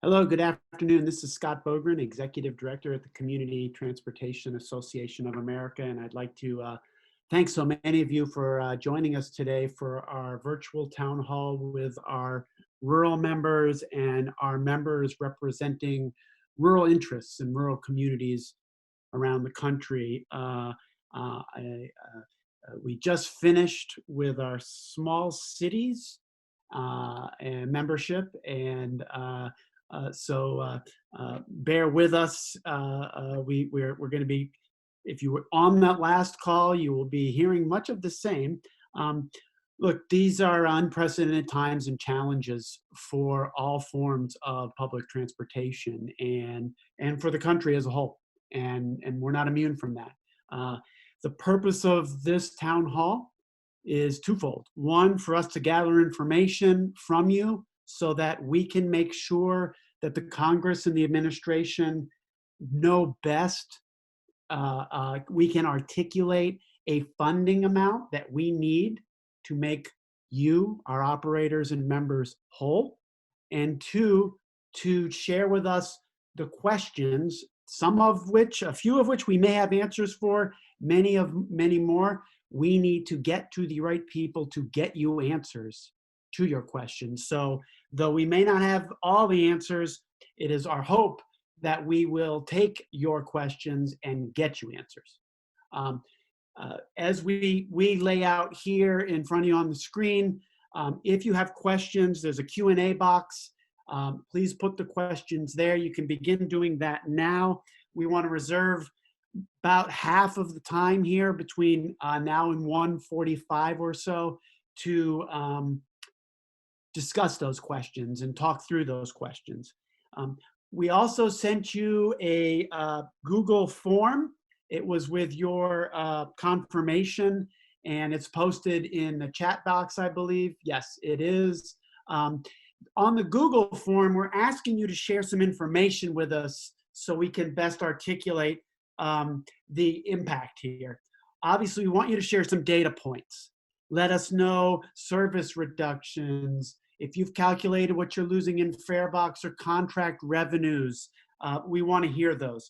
Hello, good afternoon. This is Scott Bogren, Executive Director at the Community Transportation Association of America, and I'd like to thank so many of you for joining us today for our virtual town hall with our rural members and our members representing rural interests and rural communities around the country. We just finished with our small cities and membership, and bear with us. We're going to be, if you were on that last call, you will be hearing much of the same. Look, these are unprecedented times and challenges for all forms of public transportation and for the country as a whole. And we're not immune from that. The purpose of this town hall is twofold. One, for us to gather information from you so that we can make sure that the Congress and the administration know best. We can articulate a funding amount that we need to make you, our operators and members, whole. And two, to share with us the questions, a few of which we may have answers for, many more. We need to get to the right people to get you answers to your questions. So though we may not have all the answers, it is our hope that we will take your questions and get you answers. As we lay out here in front of you on the screen, if you have questions, there's a Q&A box. Please put the questions there. You can begin doing that now. We want to reserve about half of the time here between now and 1:45 or so to discuss those questions and talk through those questions. We also sent you a Google form. It was with your confirmation, and it's posted in the chat box, I believe. Yes, it is. On the Google form, we're asking you to share some information with us so we can best articulate the impact here. Obviously, we want you to share some data points. Let us know service reductions, if you've calculated what you're losing in fare box or contract revenues. We want to hear those.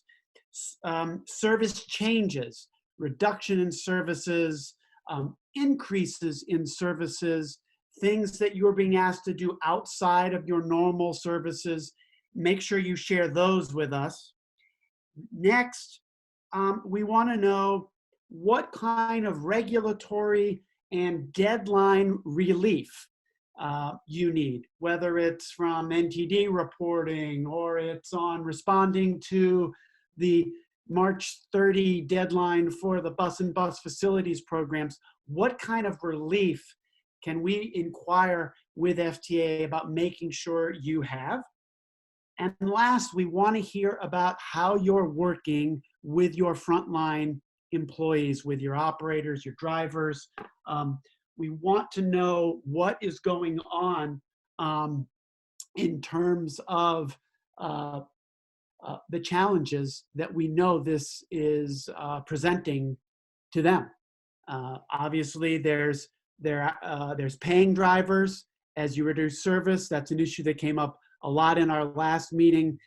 Service changes, reduction in services, increases in services, things that you're being asked to do outside of your normal services. Make sure you share those with us. Next, we want to know what kind of regulatory and deadline relief you need, whether it's from NTD reporting or it's on responding to the March 30 deadline for the bus and bus facilities programs. What kind of relief can we inquire with FTA about making sure you have? And last, we want to hear about how you're working with your frontline employees, with your operators, your drivers. We want to know what is going on in terms of the challenges that we know this is presenting to them. Obviously, there's paying drivers as you reduce service. That's an issue that came up a lot in our last meeting,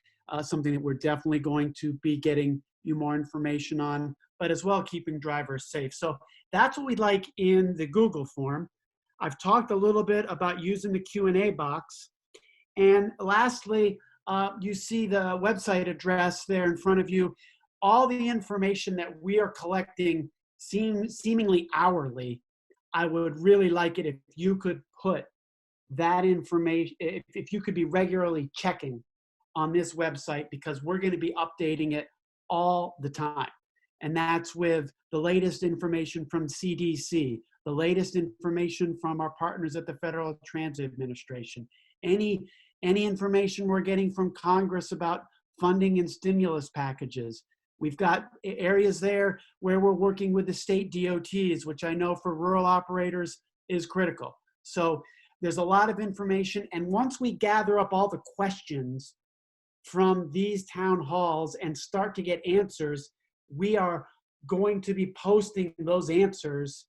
something that we're definitely going to be getting you more information on, but as well keeping drivers safe. So that's what we'd like in the Google form. I've talked a little bit about using the Q&A box. And lastly, you see the website address there in front of you. All the information that we are collecting seemingly hourly. I would really like it if you could put that information, if you could be regularly checking on this website, because we're going to be updating it all the time. And that's with the latest information from CDC, the latest information from our partners at the Federal Transit Administration, any information we're getting from Congress about funding and stimulus packages. We've got areas there where we're working with the state DOTs, which I know for rural operators is critical. So there's a lot of information. And once we gather up all the questions from these town halls and start to get answers, we are going to be posting those answers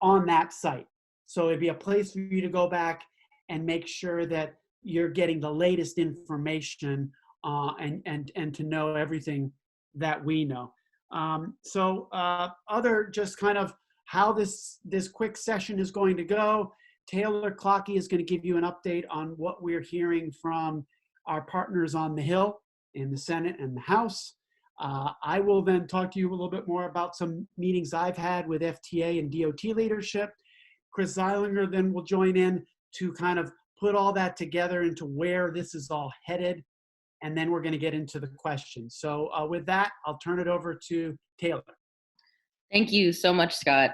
on that site. So it'd be a place for you to go back and make sure that you're getting the latest information and to know everything that we know. Other just kind of how this quick session is going to go. Taylor Clockey is going to give you an update on what we're hearing from our partners on the Hill in the Senate and the House. I will then talk to you a little bit more about some meetings I've had with FTA and DOT leadership. Chris Zeilinger then will join in to kind of put all that together into where this is all headed. And then we're going to get into the questions. So with that, I'll turn it over to Taylor. Thank you so much, Scott.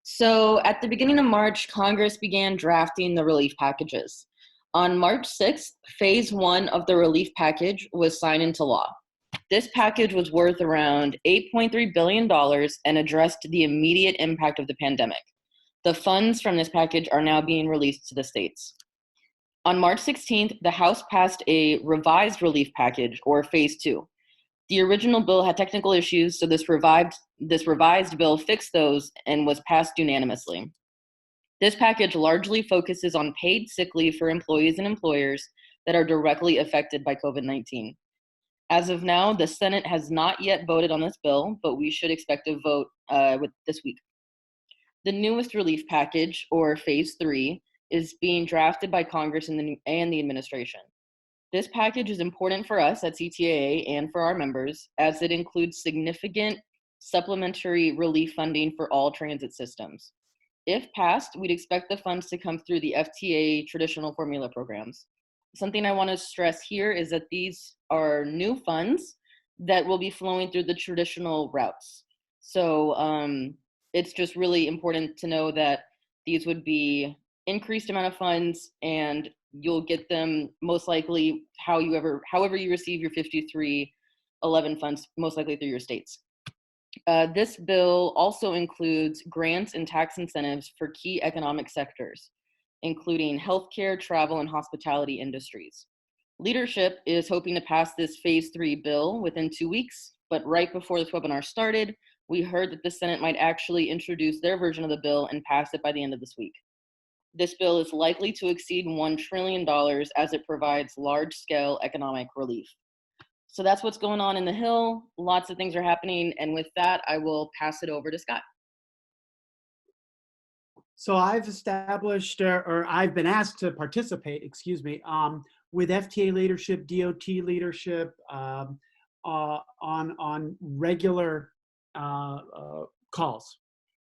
So at the beginning of March, Congress began drafting the relief packages. On March 6th, phase 1 of the relief package was signed into law. This package was worth around $8.3 billion and addressed the immediate impact of the pandemic. The funds from this package are now being released to the states. On March 16th, the House passed a revised relief package, or phase 2. The original bill had technical issues, so this revised bill fixed those and was passed unanimously. This package largely focuses on paid sick leave for employees and employers that are directly affected by COVID-19. As of now, the Senate has not yet voted on this bill, but we should expect a vote this week. The newest relief package, or phase 3, is being drafted by Congress and the administration. This package is important for us at CTAA and for our members, as it includes significant supplementary relief funding for all transit systems. If passed, we'd expect the funds to come through the FTA traditional formula programs. Something I want to stress here is that these are new funds that will be flowing through the traditional routes. So it's just really important to know that these would be increased amount of funds, and you'll get them most likely however you receive your 5311 funds, most likely through your states. This bill also includes grants and tax incentives for key economic sectors, including healthcare, travel, and hospitality industries. Leadership is hoping to pass this phase 3 bill within 2 weeks, but right before this webinar started, we heard that the Senate might actually introduce their version of the bill and pass it by the end of this week. This bill is likely to exceed $1 trillion as it provides large-scale economic relief. So that's what's going on in the Hill. Lots of things are happening. And with that, I will pass it over to Scott. So I've established, or I've been asked to participate, with FTA leadership, DOT leadership, on regular calls.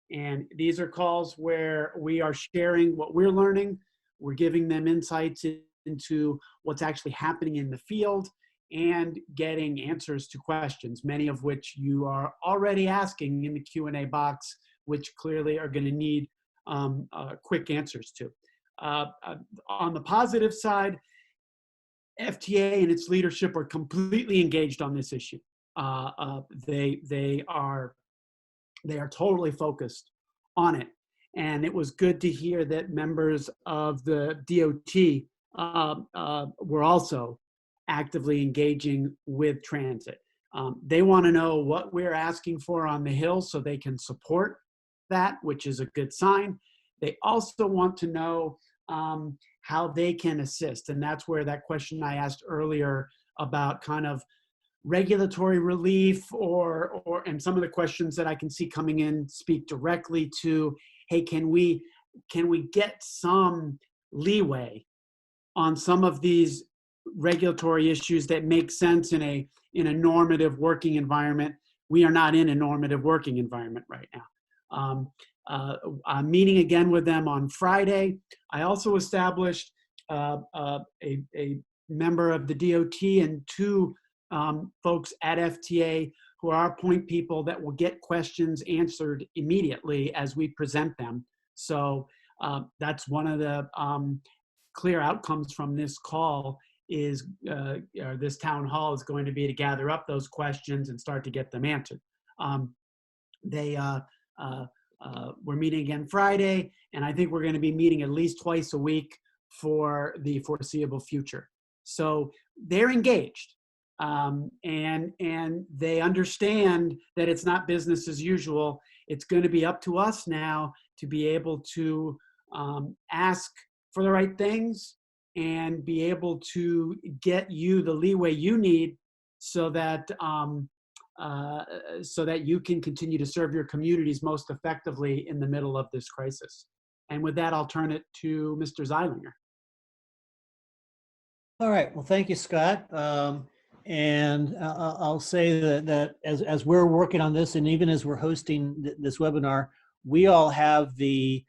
And these are calls where we are sharing what we're learning. We're giving them insights into what's actually happening in the field and getting answers to questions, many of which you are already asking in the Q&A box, which clearly are going to need quick answers to. On the positive side, FTA and its leadership are completely engaged on this issue. They are totally focused on it. And it was good to hear that members of the DOT were also actively engaging with transit. They want to know what we're asking for on the Hill so they can support that, which is a good sign. They also want to know how they can assist. And that's where that question I asked earlier about kind of regulatory relief and some of the questions that I can see coming in speak directly to, hey, can we get some leeway on some of these regulatory issues that make sense in a normative working environment? We are not in a normative working environment right now. I'm meeting again with them on Friday. I also established a member of the DOT and two folks at FTA who are our point people that will get questions answered immediately as we present them. So that's one of the clear outcomes from this call is this town hall is going to be to gather up those questions and start to get them answered. We're meeting again Friday, and I think we're going to be meeting at least twice a week for the foreseeable future. So they're engaged, and they understand that it's not business as usual. It's going to be up to us now to be able to ask for the right things and be able to get you the leeway you need so that uh, so that you can continue to serve your communities most effectively in the middle of this crisis. And with that, I'll turn it to Mr. Zeilinger. All right. Well, thank you, Scott. And I'll say that as we're working on this, and even as we're hosting this webinar, we all have the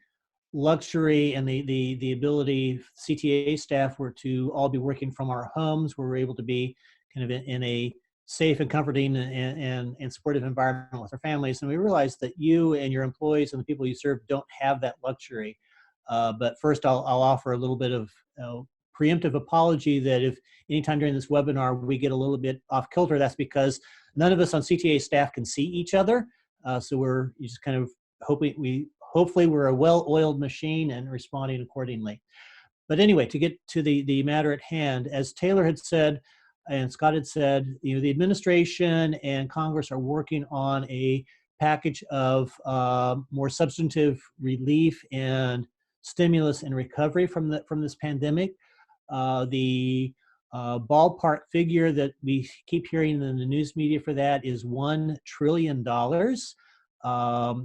luxury and the ability, CTAA staff were to all be working from our homes, where we're able to be kind of in a safe and comforting and supportive environment with our families. And we realize that you and your employees and the people you serve don't have that luxury. But first, I'll offer a little bit of preemptive apology that if anytime during this webinar we get a little bit off kilter, that's because none of us on CTAA staff can see each other. So we're just kind of hopefully we're a well-oiled machine and responding accordingly. But anyway, to get to the matter at hand, as Taylor had said and Scott had said, the administration and Congress are working on a package of more substantive relief and stimulus and recovery from this pandemic. The ballpark figure that we keep hearing in the news media for that is $1 trillion.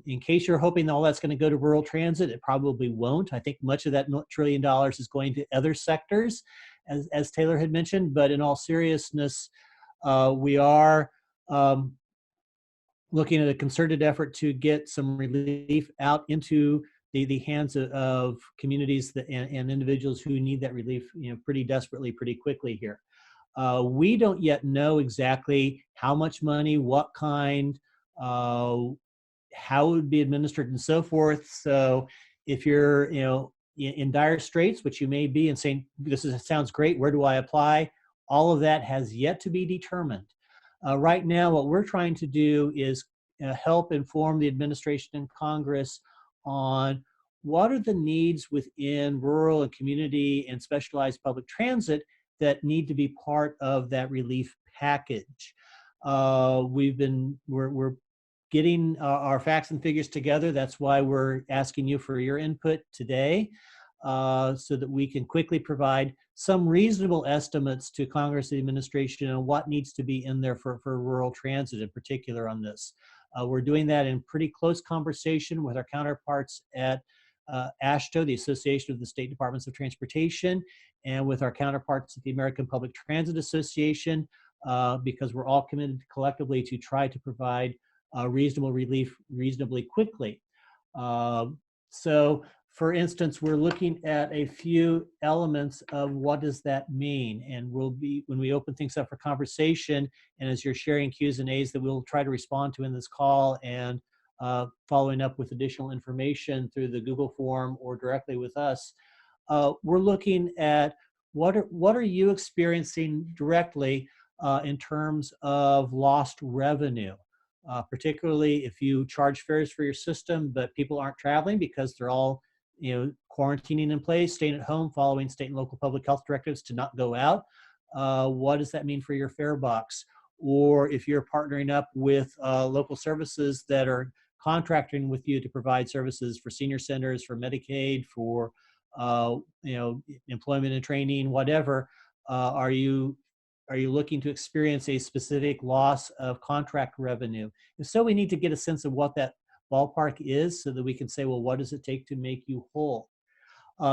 In case you're hoping all that's going to go to rural transit, it probably won't. I think much of that $1 trillion is going to other sectors, as Taylor had mentioned. But in all seriousness, we are looking at a concerted effort to get some relief out into the hands of communities and individuals who need that relief, pretty desperately, pretty quickly here. We don't yet know exactly how much money, what kind, how it would be administered, and so forth. So if you're, in dire straits, which you may be, and saying, sounds great, where do I apply? All of that has yet to be determined. Right now, what we're trying to do is help inform the administration and Congress on what are the needs within rural and community and specialized public transit that need to be part of that relief package. We're getting our facts and figures together. That's why we're asking you for your input today, so that we can quickly provide some reasonable estimates to Congress and the administration on what needs to be in there for rural transit in particular on this. We're doing that in pretty close conversation with our counterparts at AASHTO, the Association of the State Departments of Transportation, and with our counterparts at the American Public Transit Association, because we're all committed collectively to try to provide reasonable relief reasonably quickly. So, for instance, we're looking at a few elements of what does that mean, and when we open things up for conversation, and as you're sharing Q's and A's that we'll try to respond to in this call, and following up with additional information through the Google form or directly with us, we're looking at what are you experiencing directly in terms of lost revenue. Particularly if you charge fares for your system, but people aren't traveling because they're all, quarantining in place, staying at home, following state and local public health directives to not go out. What does that mean for your fare box? Or if you're partnering up with local services that are contracting with you to provide services for senior centers, for Medicaid, for employment and training, whatever, are you looking to experience a specific loss of contract revenue? If so, we need to get a sense of what that ballpark is so that we can say, well, what does it take to make you whole?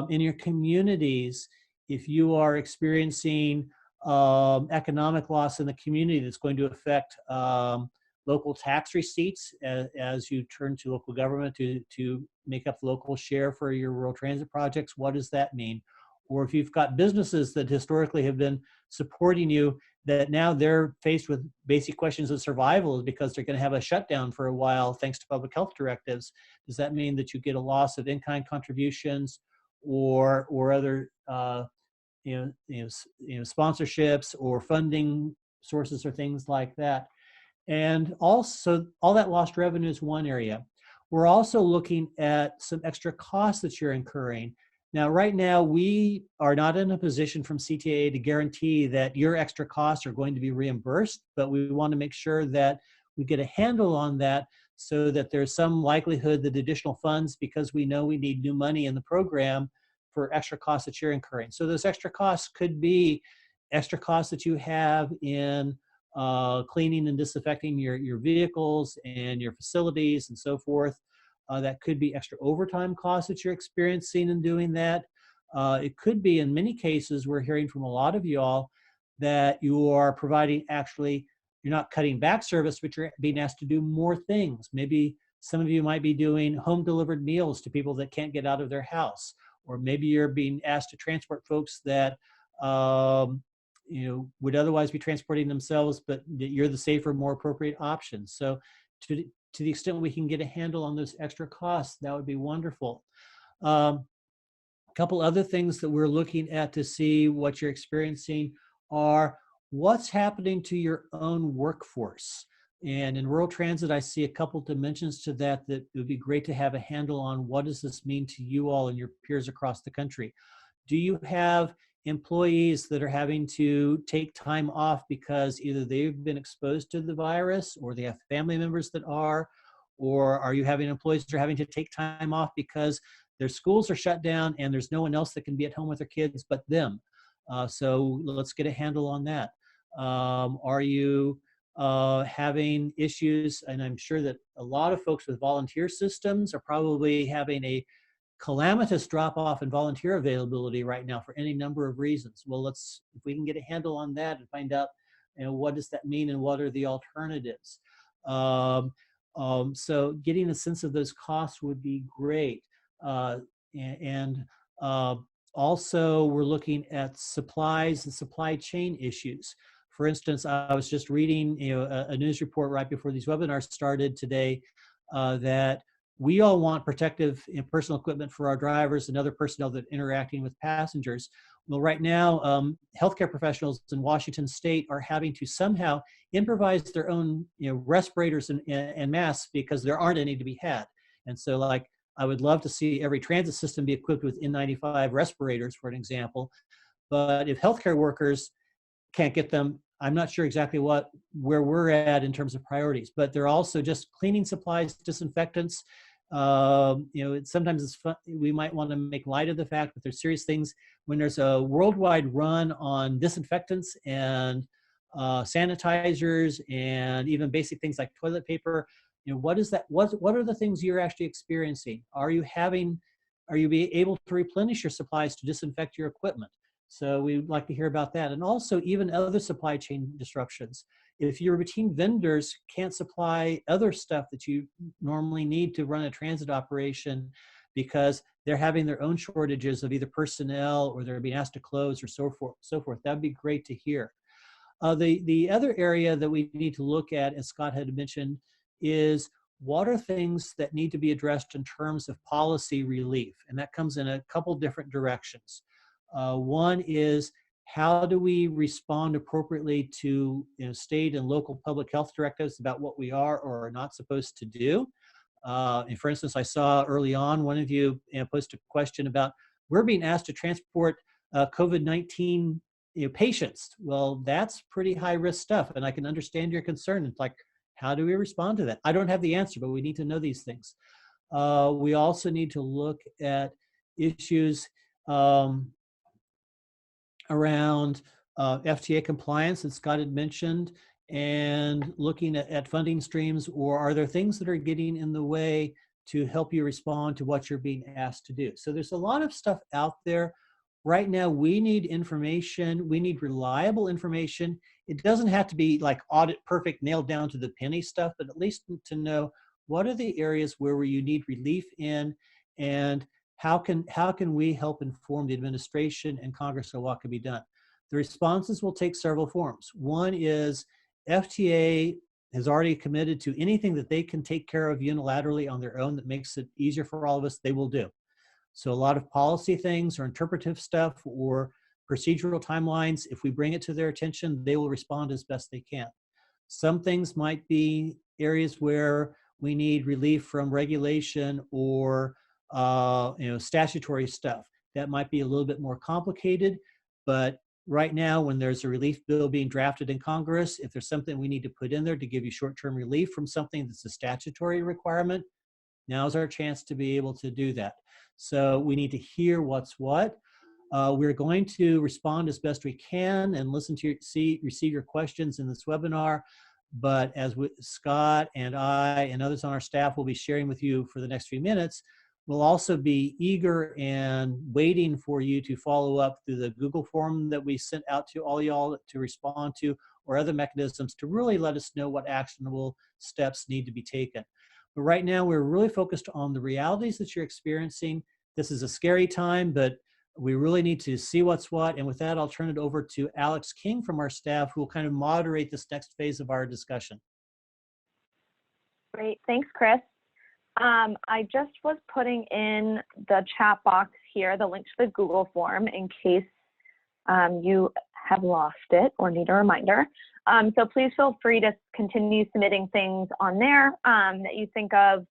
In your communities, if you are experiencing economic loss in the community that's going to affect local tax receipts as you turn to local government to make up the local share for your rural transit projects, what does that mean? Or if you've got businesses that historically have been supporting you, that now they're faced with basic questions of survival because they're going to have a shutdown for a while thanks to public health directives. Does that mean that you get a loss of in-kind contributions or other sponsorships or funding sources or things like that? And also, all that lost revenue is one area. We're also looking at some extra costs that you're incurring. Now, right now, we are not in a position from CTAA to guarantee that your extra costs are going to be reimbursed, but we want to make sure that we get a handle on that so that there's some likelihood that additional funds, because we know we need new money in the program, for extra costs that you're incurring. So those extra costs could be extra costs that you have in cleaning and disinfecting your vehicles and your facilities and so forth. That could be extra overtime costs that you're experiencing in doing that. It could be, in many cases, we're hearing from a lot of y'all that you are providing actually, you're not cutting back service, but you're being asked to do more things. Maybe some of you might be doing home delivered meals to people that can't get out of their house, or maybe you're being asked to transport folks that would otherwise be transporting themselves, but you're the safer, more appropriate option. So to the extent we can get a handle on those extra costs, that would be wonderful. A couple other things that we're looking at to see what you're experiencing are what's happening to your own workforce. And in rural transit, I see a couple dimensions to that it would be great to have a handle on. What does this mean to you all and your peers across the country? Do you have employees that are having to take time off because either they've been exposed to the virus or they have family members that are, or are you having employees that are having to take time off because their schools are shut down and there's no one else that can be at home with their kids but them? So let's get a handle on that. Are you having issues? And I'm sure that a lot of folks with volunteer systems are probably having a calamitous drop off in volunteer availability right now for any number of reasons. Well, if we can get a handle on that and find out, what does that mean and what are the alternatives? So getting a sense of those costs would be great. Also, we're looking at supplies and supply chain issues. For instance, I was just reading a news report right before these webinars started today that we all want protective and personal equipment for our drivers and other personnel that are interacting with passengers. Well, right now, healthcare professionals in Washington State are having to somehow improvise their own respirators and masks because there aren't any to be had. And so, like, I would love to see every transit system be equipped with N95 respirators, for an example. But if healthcare workers can't get them, I'm not sure exactly where we're at in terms of priorities. But they're also just cleaning supplies, disinfectants. Sometimes it's fun. We might want to make light of the fact that there's serious things when there's a worldwide run on disinfectants and sanitizers and even basic things like toilet paper. What is that? What are the things you're actually experiencing? Are you be able to replenish your supplies to disinfect your equipment? So we'd like to hear about that. And also even other supply chain disruptions. If your routine vendors can't supply other stuff that you normally need to run a transit operation because they're having their own shortages of either personnel or they're being asked to close or so forth, that'd be great to hear. The other area that we need to look at, as Scott had mentioned, is what are things that need to be addressed in terms of policy relief? And that comes in a couple different directions. One is, how do we respond appropriately to state and local public health directives about what we are or are not supposed to do? And for instance, I saw early on one of you posted a question about, we're being asked to transport COVID-19 patients. Well, that's pretty high risk stuff, and I can understand your concern. It's like, how do we respond to that? I don't have the answer, but we need to know these things. We also need to look at issues around FTA compliance that Scott had mentioned, and looking at funding streams, or are there things that are getting in the way to help you respond to what you're being asked to do? So there's a lot of stuff out there. Right now, we need information. We need reliable information. It doesn't have to be like audit perfect, nailed down to the penny stuff, but at least to know what are the areas where you need relief in, and how can we help inform the administration and Congress on what can be done? The responses will take several forms. One is FTA has already committed to anything that they can take care of unilaterally on their own that makes it easier for all of us, they will do. So a lot of policy things or interpretive stuff or procedural timelines, if we bring it to their attention, they will respond as best they can. Some things might be areas where we need relief from regulation or statutory stuff. That might be a little bit more complicated, but right now, when there's a relief bill being drafted in Congress, if there's something we need to put in there to give you short-term relief from something that's a statutory requirement, now's our chance to be able to do that. So we need to hear what's what. We're going to respond as best we can and listen to receive your questions in this webinar. But as Scott and I and others on our staff will be sharing with you for the next few minutes, we'll also be eager and waiting for you to follow up through the Google form that we sent out to all y'all to respond to, or other mechanisms to really let us know what actionable steps need to be taken. But right now, we're really focused on the realities that you're experiencing. This is a scary time, but we really need to see what's what. And with that, I'll turn it over to Alex King from our staff, who will kind of moderate this next phase of our discussion. Great, thanks, Chris. I just was putting in the chat box here the link to the Google form in case you have lost it or need a reminder. So please feel free to continue submitting things on there that you think of.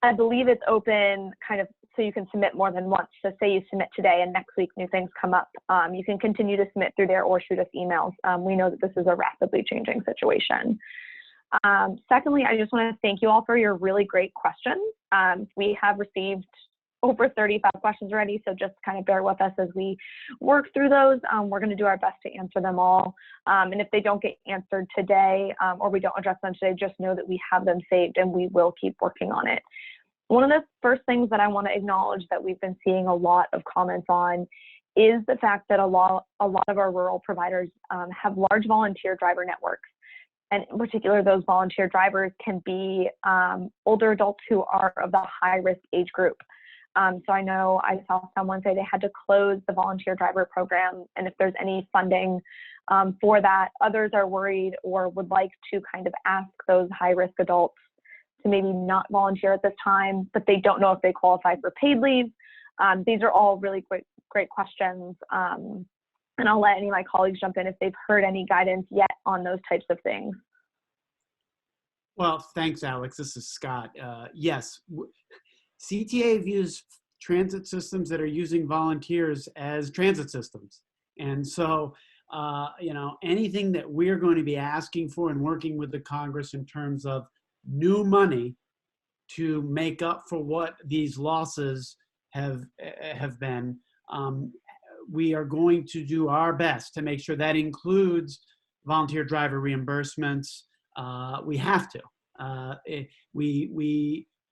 I believe it's open kind of so you can submit more than once. So say you submit today and next week new things come up. You can continue to submit through there or shoot us emails. We know that this is a rapidly changing situation. Secondly, I just want to thank you all for your really great questions. We have received over 35 questions already, so just kind of bear with us as we work through those. We're going to do our best to answer them all. And if they don't get answered today or we don't address them today, just know that we have them saved and we will keep working on it. One of the first things that I want to acknowledge that we've been seeing a lot of comments on is the fact that a lot of our rural providers have large volunteer driver networks. And in particular, those volunteer drivers can be older adults who are of the high-risk age group. So I know I saw someone say they had to close the volunteer driver program, and if there's any funding for that, others are worried or would like to kind of ask those high-risk adults to maybe not volunteer at this time, but they don't know if they qualify for paid leave. These are all really great questions. And I'll let any of my colleagues jump in if they've heard any guidance yet on those types of things. Well, thanks, Alex. This is Scott. Yes, CTAA views transit systems that are using volunteers as transit systems. And so, you know, anything that we're going to be asking for and working with the Congress in terms of new money to make up for what these losses have been, we are going to do our best to make sure that includes volunteer driver reimbursements. We have to.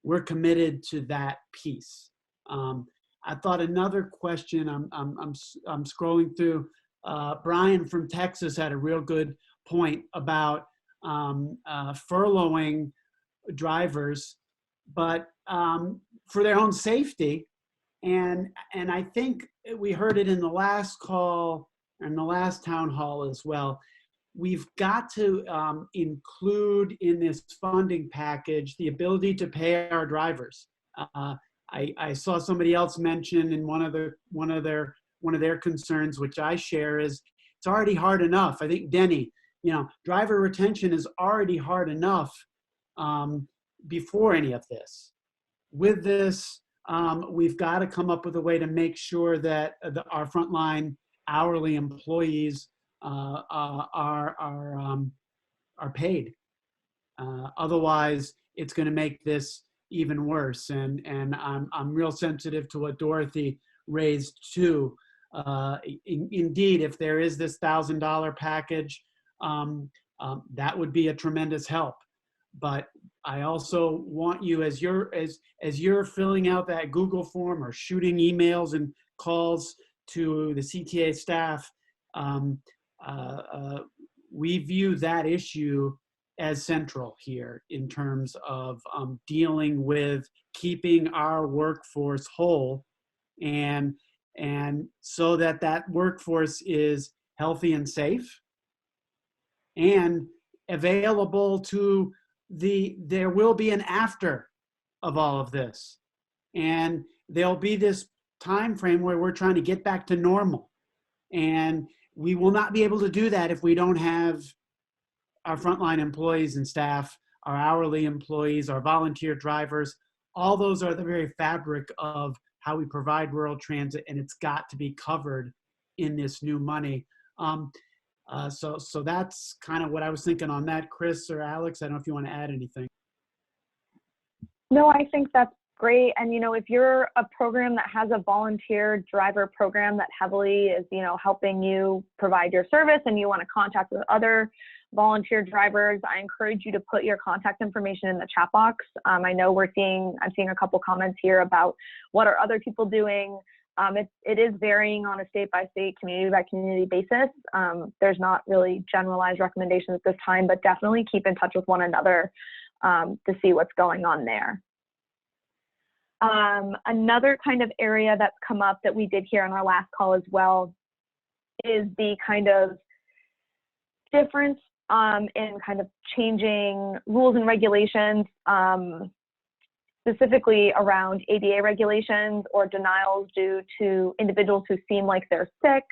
We're committed to that piece. I thought another question. I'm scrolling through. Brian from Texas had a real good point about furloughing drivers, but for their own safety. And I think we heard it in the last call and the last town hall as well. We've got to include in this funding package the ability to pay our drivers. I saw somebody else mention in one of their concerns, which I share, is it's already hard enough. I think Denny, you know, driver retention is already hard enough before any of this. With this, we've got to come up with a way to make sure that our frontline hourly employees are paid. Otherwise, it's going to make this even worse. And I'm real sensitive to what Dorothy raised too. Indeed, if there is this $1,000 package, that would be a tremendous help. But I also want you, as you're filling out that Google form or shooting emails and calls to the CTAA staff, we view that issue as central here in terms of dealing with keeping our workforce whole, and so that workforce is healthy and safe and available to there will be an after of all of this, and there'll be this time frame where we're trying to get back to normal, and we will not be able to do that if we don't have our frontline employees and staff, our hourly employees, our volunteer drivers. All those are the very fabric of how we provide rural transit, and it's got to be covered in this new money. So that's kind of what I was thinking on that. Chris or Alex, I don't know if you want to add anything. No, I think that's Great. And, if you're a program that has a volunteer driver program that heavily is, helping you provide your service and you want to contact with other volunteer drivers, I encourage you to put your contact information in the chat box. I know I'm seeing a couple comments here about what are other people doing. It is varying on a state-by-state, community-by-community basis. There's not really generalized recommendations at this time, but definitely keep in touch with one another to see what's going on there. Another kind of area that's come up that we did hear on our last call as well is the kind of difference in kind of changing rules and regulations, specifically around ADA regulations or denials due to individuals who seem like they're sick,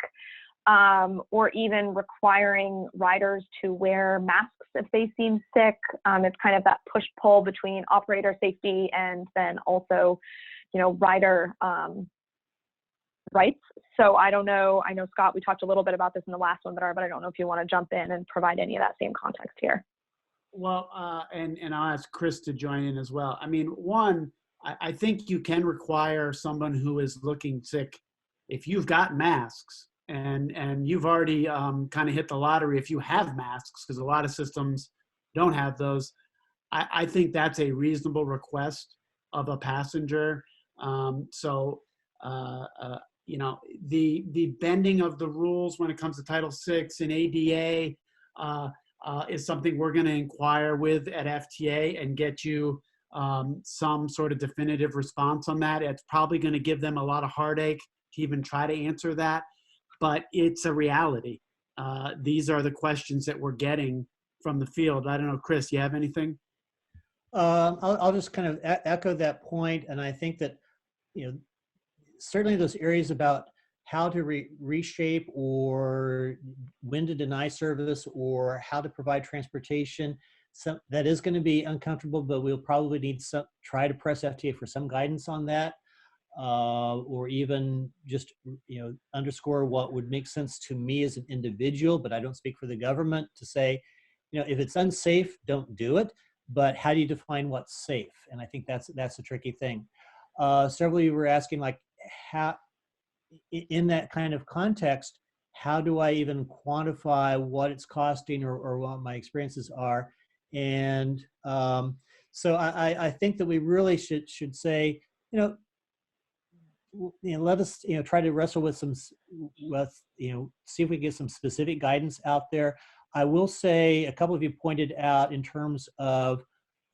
or even requiring riders to wear masks if they seem sick. It's kind of that push-pull between operator safety and then also, rider rights. So I don't know. I know, Scott, we talked a little bit about this in the last one, but I don't know if you want to jump in and provide any of that same context here. Well, and I'll ask Chris to join in as well. I mean, one, I think you can require someone who is looking sick, if you've got masks and you've already kind of hit the lottery if you have masks, because a lot of systems don't have those. I think that's a reasonable request of a passenger. The bending of the rules when it comes to Title VI and ADA is something we're going to inquire with at FTA and get you some sort of definitive response on that. It's probably going to give them a lot of heartache to even try to answer that, but it's a reality. These are the questions that we're getting from the field. I don't know, Chris, you have anything? I'll just kind of echo that point, and I think that certainly those areas about how to reshape or when to deny service or how to provide transportation, that is going to be uncomfortable, but we'll probably need try to press FTA for some guidance on that, or even just underscore what would make sense to me as an individual, but I don't speak for the government, to say, if it's unsafe, don't do it. But how do you define what's safe? And I think that's a tricky thing. Several of you were asking, like, how, in that kind of context, how do I even quantify what it's costing or what my experiences are? And so I think that we really should say, let us try to wrestle with see if we can get some specific guidance out there. I will say a couple of you pointed out in terms of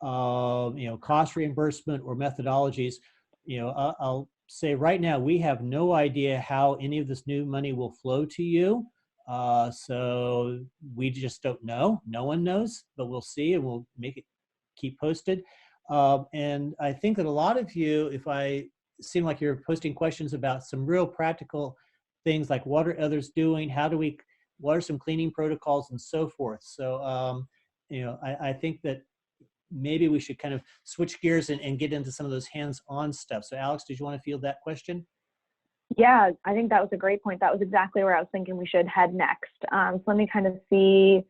cost reimbursement or methodologies. I'll say right now we have no idea how any of this new money will flow to you. So we just don't know. No one knows, but we'll see, and we'll keep posted. And I think that a lot of you, if I seem like you're posting questions about some real practical things like what are others doing, what are some cleaning protocols and so forth. So, I think that maybe we should kind of switch gears and get into some of those hands-on stuff. So Alex, did you want to field that question? Yeah, I think that was a great point. That was exactly where I was thinking we should head next. So let me kind of see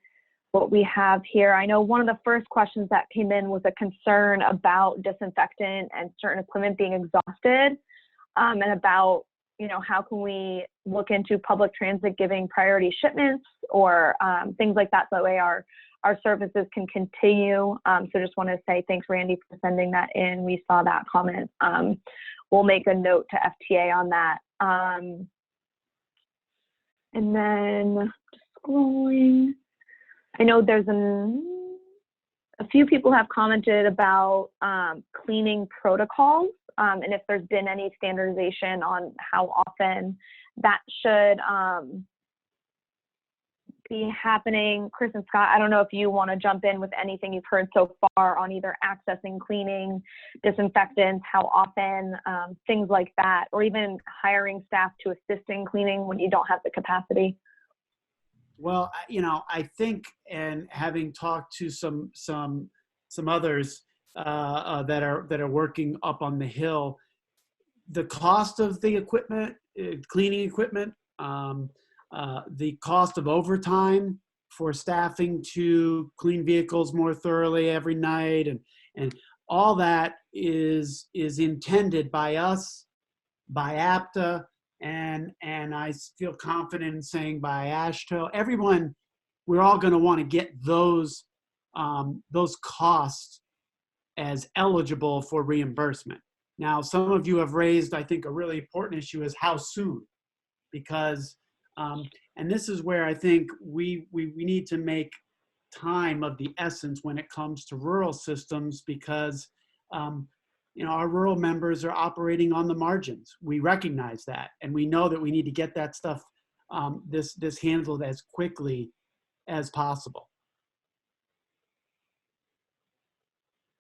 what we have here. I know one of the first questions that came in was a concern about disinfectant and certain equipment being exhausted, and about, how can we look into public transit giving priority shipments or things like that, so that way our services can continue. So just want to say thanks, Randy, for sending that in. We saw that comment. We'll make a note to FTA on that. And then just scrolling. I know there's a few people have commented about cleaning protocols, and if there's been any standardization on how often that should be happening. Chris and Scott, I don't know if you want to jump in with anything you've heard so far on either accessing cleaning, disinfectants, how often, things like that, or even hiring staff to assist in cleaning when you don't have the capacity. Well, I think, and having talked to some others that are working up on the Hill, the cost of the equipment, cleaning equipment, the cost of overtime for staffing to clean vehicles more thoroughly every night, and all that is intended by us, by APTA, and I feel confident in saying by AASHTO. Everyone, we're all going to want to get those costs as eligible for reimbursement. Now, some of you have raised, I think, a really important issue is how soon, because, and this is where I think we need to make time of the essence when it comes to rural systems, because our rural members are operating on the margins. We recognize that, and we know that we need to get that stuff, this handled as quickly as possible.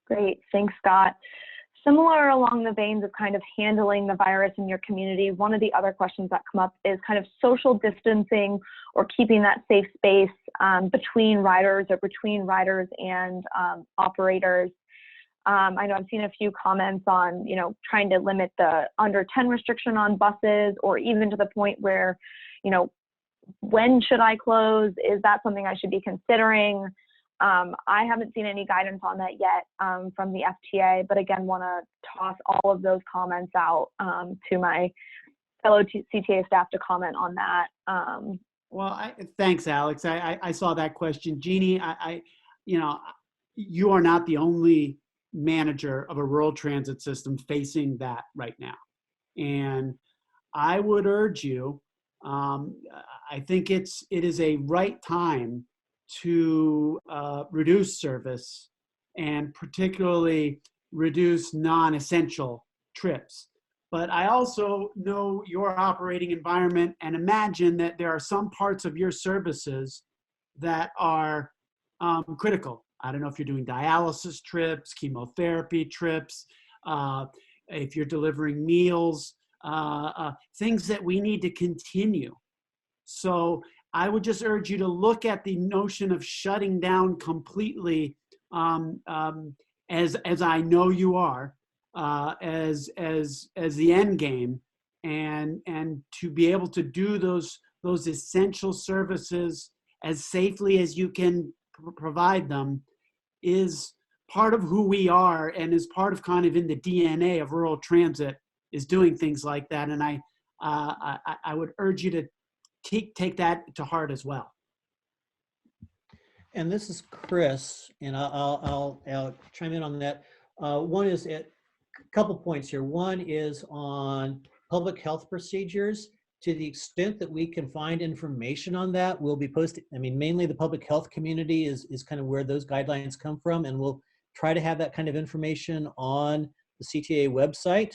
Great, thanks, Scott. Similar along the veins of kind of handling the virus in your community, one of the other questions that come up is kind of social distancing or keeping that safe space between riders or between riders and operators. I know I've seen a few comments on, trying to limit the under 10 restriction on buses, or even to the point where, when should I close? Is that something I should be considering? I haven't seen any guidance on that yet from the FTA, but again, want to toss all of those comments out to my fellow CTA staff to comment on that. Well, thanks, Alex. I saw that question. Jeannie, you are not the only manager of a rural transit system facing that right now. And I would urge you, I think it is a right time to reduce service, and particularly reduce non-essential trips. But I also know your operating environment and imagine that there are some parts of your services that are critical. I don't know if you're doing dialysis trips, chemotherapy trips, if you're delivering meals, things that we need to continue. So I would just urge you to look at the notion of shutting down completely, as I know you are, as the end game, and to be able to do those essential services as safely as you can provide them is part of who we are, and is part of kind of in the DNA of rural transit, is doing things like that. And I would urge you to take that to heart as well. And this is Chris, and I'll chime in on that. One is a couple points here. One is on public health procedures. To the extent that we can find information on that, we'll be posting. I mean, mainly the public health community is kind of where those guidelines come from, and we'll try to have that kind of information on the CTAA website.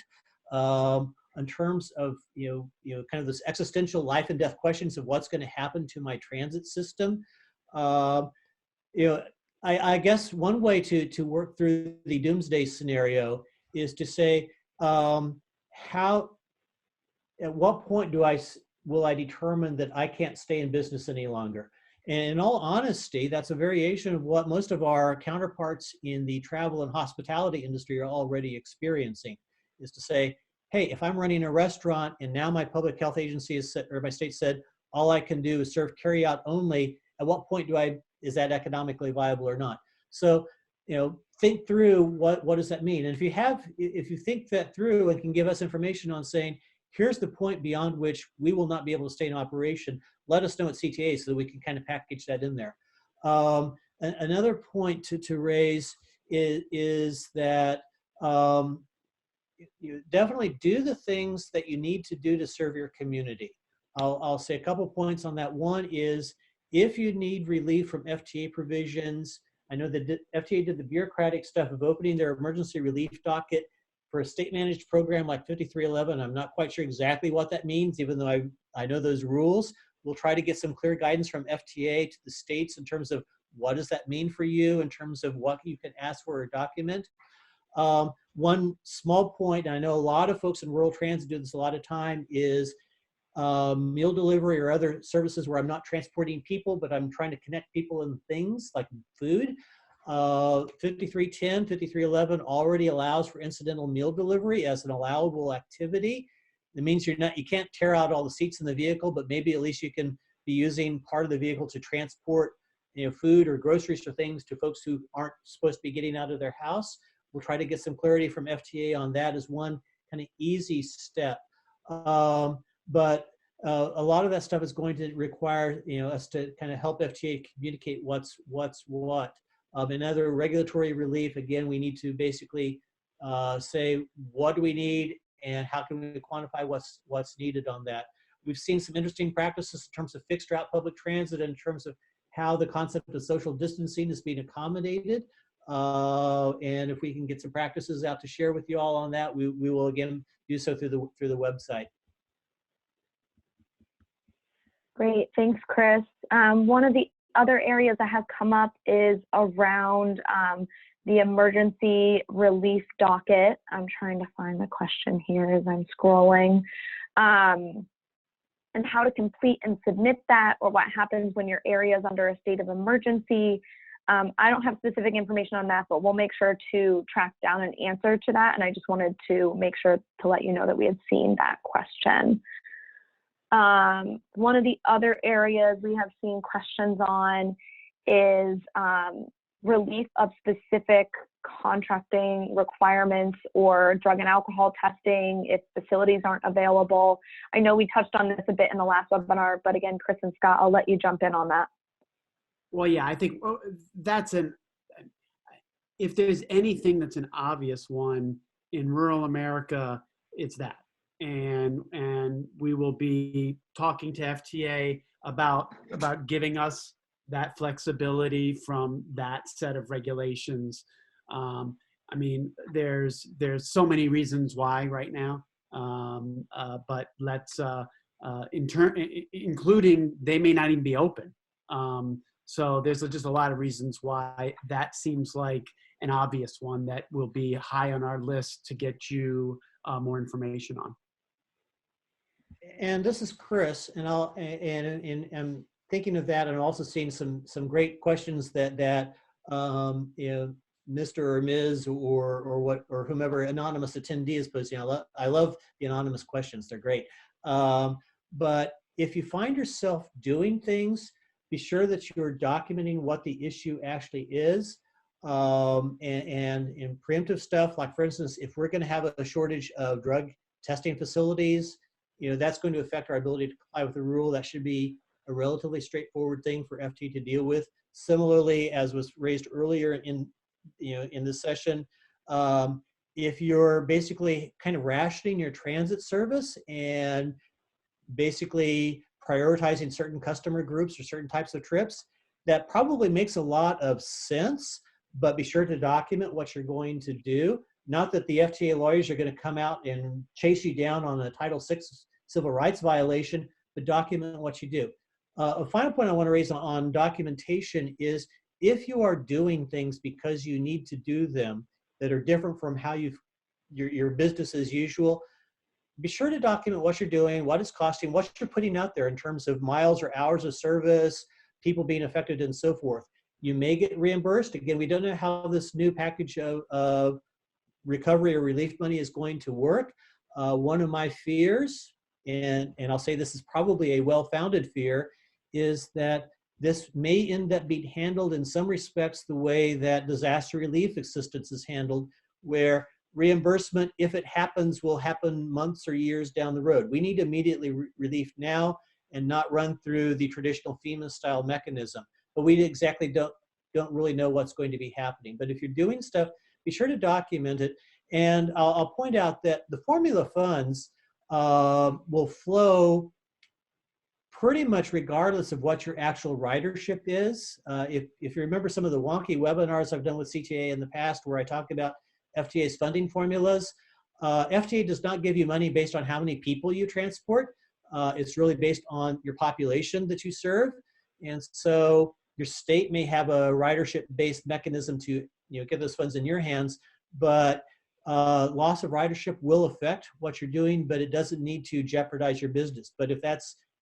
In terms of kind of this existential life and death questions of what's going to happen to my transit system, I guess one way to work through the doomsday scenario is to say, at what point will I determine that I can't stay in business any longer? And in all honesty, that's a variation of what most of our counterparts in the travel and hospitality industry are already experiencing, is to say, hey, if I'm running a restaurant and now my public health agency or my state said, all I can do is serve carry out only, at what point is that economically viable or not? So, think through what does that mean? And if you think that through and can give us information on saying, here's the point beyond which we will not be able to stay in operation, let us know at CTAA so that we can kind of package that in there. Another point to raise is that you definitely do the things that you need to do to serve your community. I'll say a couple points on that. One is, if you need relief from FTA provisions, I know the FTA did the bureaucratic stuff of opening their emergency relief docket for a state-managed program like 5311. I'm not quite sure exactly what that means, even though I know those rules. We'll try to get some clear guidance from FTA to the states in terms of what does that mean for you, in terms of what you can ask for or document. One small point, and I know a lot of folks in rural transit do this a lot of time, is meal delivery or other services where I'm not transporting people, but I'm trying to connect people and things like food. 5310, 5311 already allows for incidental meal delivery as an allowable activity. It means you can't tear out all the seats in the vehicle, but maybe at least you can be using part of the vehicle to transport food or groceries or things to folks who aren't supposed to be getting out of their house. We'll try to get some clarity from FTA on that as one kind of easy step. But a lot of that stuff is going to require, us to kind of help FTA communicate what's what. In other regulatory relief, again, we need to basically say what do we need and how can we quantify what's needed on that. We've seen some interesting practices in terms of fixed route public transit, in terms of how the concept of social distancing is being accommodated. And if we can get some practices out to share with you all on that, we will again do so through the website. Great, thanks, Chris. One of the other areas that has come up is around the emergency relief docket. I'm trying to find the question here as I'm scrolling. And how to complete and submit that, or what happens when your area is under a state of emergency. I don't have specific information on that, but we'll make sure to track down an answer to that. And I just wanted to make sure to let you know that we had seen that question. One of the other areas we have seen questions on is relief of specific contracting requirements or drug and alcohol testing if facilities aren't available. I know we touched on this a bit in the last webinar, but again, Chris and Scott, I'll let you jump in on that. Well, yeah, I think if there's anything that's an obvious one in rural America, it's that. And we will be talking to FTA about giving us that flexibility from that set of regulations. I mean, there's so many reasons why right now, but let's including they may not even be open. So there's just a lot of reasons why that seems like an obvious one that will be high on our list to get you more information on. And this is Chris, and I'm thinking of that, and also seeing some great questions that Mr. or Ms. or whomever anonymous attendee is posting. I love the anonymous questions; they're great. But if you find yourself doing things, be sure that you're documenting what the issue actually is. And in preemptive stuff, like for instance, if we're going to have a shortage of drug testing facilities, that's going to affect our ability to comply with the rule. That should be a relatively straightforward thing for FT to deal with. Similarly, as was raised earlier in this session, if you're basically kind of rationing your transit service and basically prioritizing certain customer groups or certain types of trips, that probably makes a lot of sense, but be sure to document what you're going to do. Not that the FTA lawyers are going to come out and chase you down on a Title VI civil rights violation, but document what you do. A final point I want to raise on documentation is if you are doing things because you need to do them that are different from how your business as usual, be sure to document what you're doing, what it's costing, what you're putting out there in terms of miles or hours of service, people being affected, and so forth. You may get reimbursed. Again, we don't know how this new package of recovery or relief money is going to work. One of my fears, and I'll say this is probably a well-founded fear, is that this may end up being handled in some respects the way that disaster relief assistance is handled, where reimbursement, if it happens, will happen months or years down the road. We need immediately relief now and not run through the traditional FEMA-style mechanism. But we exactly don't really know what's going to be happening. But if you're doing stuff, be sure to document it. And I'll point out that the formula funds will flow pretty much regardless of what your actual ridership is. If you remember some of the wonky webinars I've done with CTAA in the past where I talk about FTA's funding formulas, FTA does not give you money based on how many people you transport. It's really based on your population that you serve. And so your state may have a ridership-based mechanism to get those funds in your hands, but loss of ridership will affect what you're doing, but it doesn't need to jeopardize your business. But if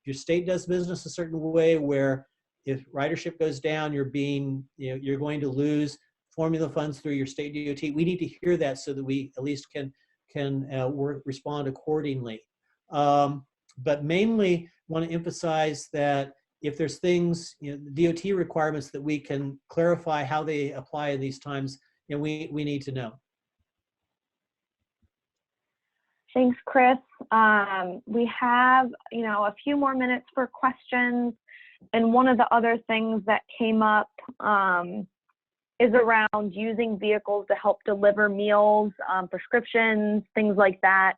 your state does business a certain way where if ridership goes down, you're going to lose formula funds through your state DOT, we need to hear that so that we at least can respond accordingly. But mainly want to emphasize that if there's things, DOT requirements that we can clarify how they apply in these times, we need to know. Thanks, Chris. We have, a few more minutes for questions. And one of the other things that came up is around using vehicles to help deliver meals, prescriptions, things like that.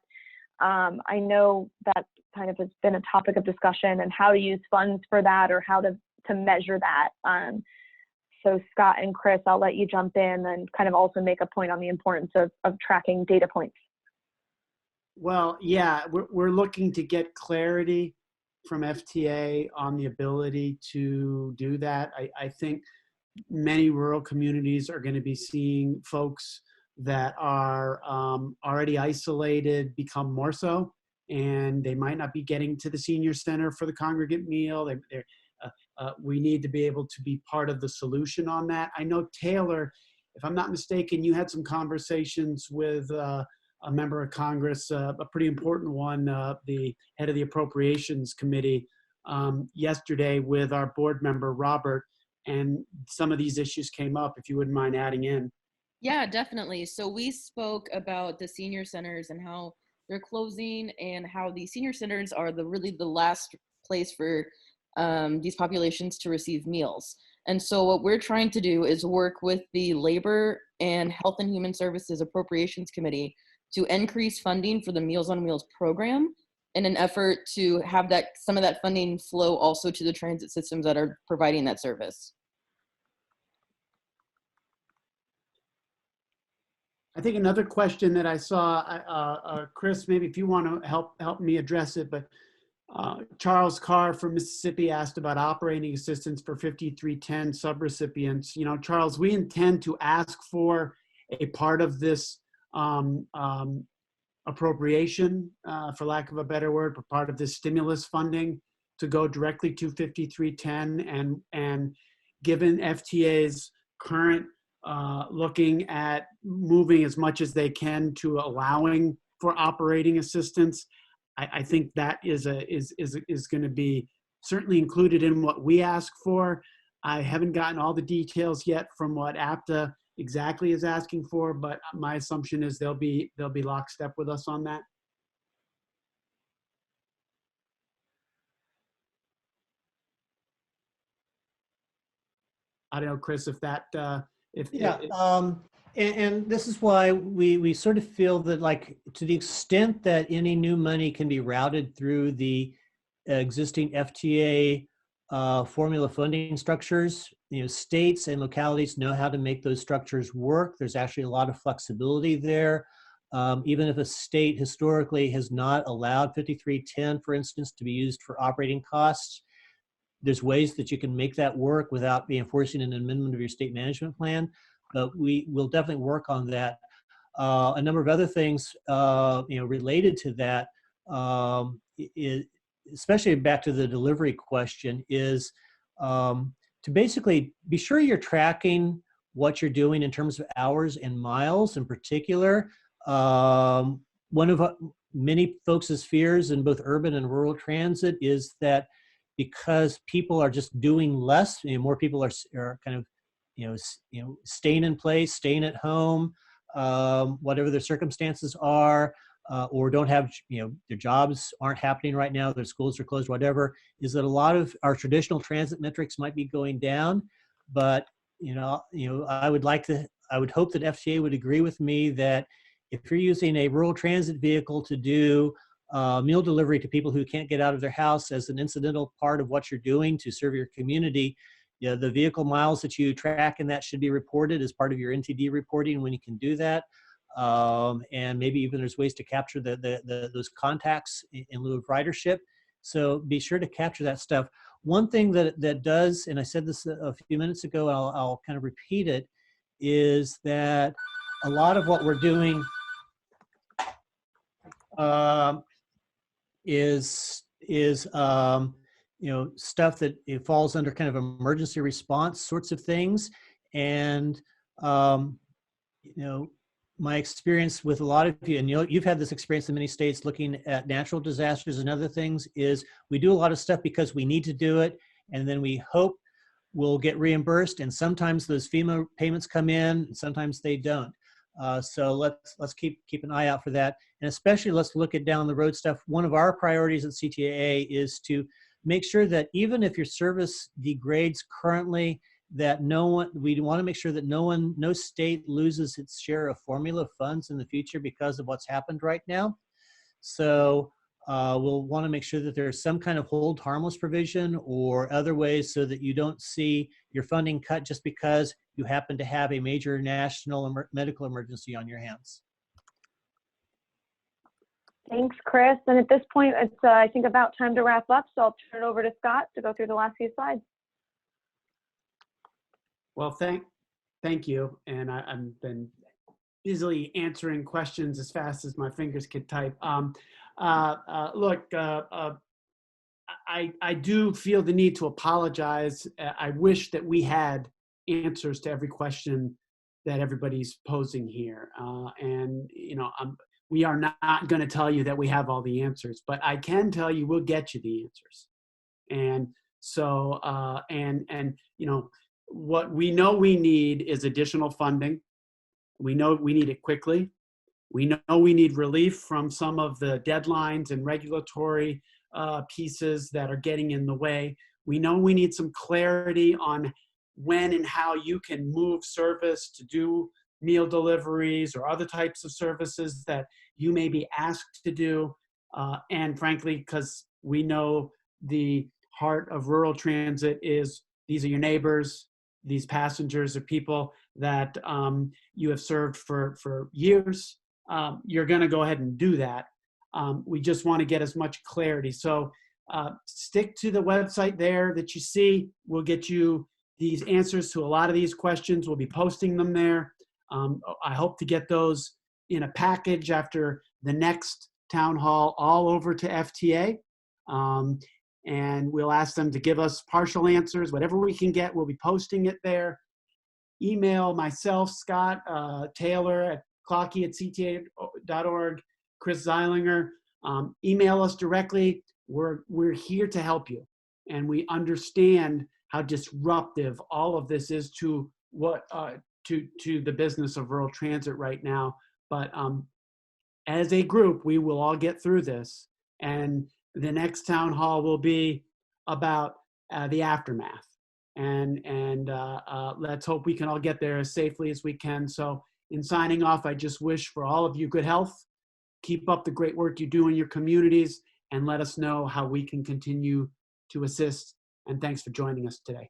I know that kind of has been a topic of discussion, and how to use funds for that, or how to measure that. So Scott and Chris, I'll let you jump in and kind of also make a point on the importance of tracking data points. Well, yeah, we're looking to get clarity from FTA on the ability to do that. I think many rural communities are going to be seeing folks that are already isolated become more so, and they might not be getting to the senior center for the congregate meal. We need to be able to be part of the solution on that. I know, Taylor, if I'm not mistaken, you had some conversations with a member of Congress, a pretty important one, the head of the Appropriations Committee, yesterday with our board member, Robert, and some of these issues came up, if you wouldn't mind adding in. Yeah, definitely. So we spoke about the senior centers and how they're closing, and how the senior centers are really the last place for these populations to receive meals. And so what we're trying to do is work with the Labor and Health and Human Services Appropriations Committee to increase funding for the Meals on Wheels program, in an effort to have some of that funding flow also to the transit systems that are providing that service. I think another question that I saw, Chris, maybe if you want to help me address it, but Charles Carr from Mississippi asked about operating assistance for 5310 subrecipients. Charles, we intend to ask for a part of this appropriation, for lack of a better word, but part of this stimulus funding to go directly to 5310, and given FTA's current looking at moving as much as they can to allowing for operating assistance, I think that is going to be certainly included in what we ask for. I haven't gotten all the details yet from what APTA exactly is asking for, but my assumption is they'll be lockstep with us on that. I don't know, Chris, if that and this is why we sort of feel that, like, to the extent that any new money can be routed through the existing FTA formula funding structures, states and localities know how to make those structures work. There's actually a lot of flexibility there. Even if a state historically has not allowed 5310, for instance, to be used for operating costs, there's ways that you can make that work without enforcing an amendment of your state management plan. But we will definitely work on that. A number of other things, related to that, especially back to the delivery question, is to basically be sure you're tracking what you're doing in terms of hours and miles in particular. One of many folks' fears in both urban and rural transit is that because people are just doing less, more people are kind of, staying in place, staying at home, whatever their circumstances are, or don't have, their jobs aren't happening right now, their schools are closed, whatever, is that a lot of our traditional transit metrics might be going down. But, I would hope that FTA would agree with me that if you're using a rural transit vehicle to do meal delivery to people who can't get out of their house as an incidental part of what you're doing to serve your community, the vehicle miles that you track in that should be reported as part of your NTD reporting when you can do that. And maybe even there's ways to capture those contacts in lieu of ridership. So be sure to capture that stuff. One thing that does, and I said this a few minutes ago, and I'll kind of repeat it, is that a lot of what we're doing is stuff that it falls under kind of emergency response sorts of things. And my experience with a lot of you, and you've had this experience in many states looking at natural disasters and other things, is we do a lot of stuff because we need to do it, and then we hope we'll get reimbursed, and sometimes those FEMA payments come in, and sometimes they don't. So let's keep an eye out for that, and especially let's look at down the road stuff. One of our priorities at CTAA is to make sure that even if your service degrades currently, that we want to make sure that no state loses its share of formula funds in the future because of what's happened right now. So we'll want to make sure that there's some kind of hold harmless provision or other ways so that you don't see your funding cut just because you happen to have a major national medical emergency on your hands. Thanks, Chris. And at this point, it's, I think, about time to wrap up. So I'll turn it over to Scott to go through the last few slides. Well, thank you. And I've been busily answering questions as fast as my fingers could type. Look, I do feel the need to apologize. I wish that we had answers to every question that everybody's posing here. And, you know, we are not going to tell you that we have all the answers, but I can tell you we'll get you the answers. And so, you know, what we know we need is additional funding. We know we need it quickly. We know we need relief from some of the deadlines and regulatory pieces that are getting in the way. We know we need some clarity on when and how you can move service to do meal deliveries or other types of services that you may be asked to do. And frankly, because we know the heart of rural transit is these are your neighbors, these passengers are people that you have served for years. You're going to go ahead and do that. We just want to get as much clarity. So stick to the website there that you see. We'll get you these answers to a lot of these questions. We'll be posting them there. I hope to get those in a package after the next town hall all over to FTA. And we'll ask them to give us partial answers. Whatever we can get, we'll be posting it there. Email myself, Scott Taylor at clocky@ctaa.org, Chris Zeilinger. Email us directly. We're here to help you. And we understand how disruptive all of this is to to the business of rural transit right now. But as a group, we will all get through this. And the next town hall will be about the aftermath. And let's hope we can all get there as safely as we can. So in signing off, I just wish for all of you good health. Keep up the great work you do in your communities and let us know how we can continue to assist. And thanks for joining us today.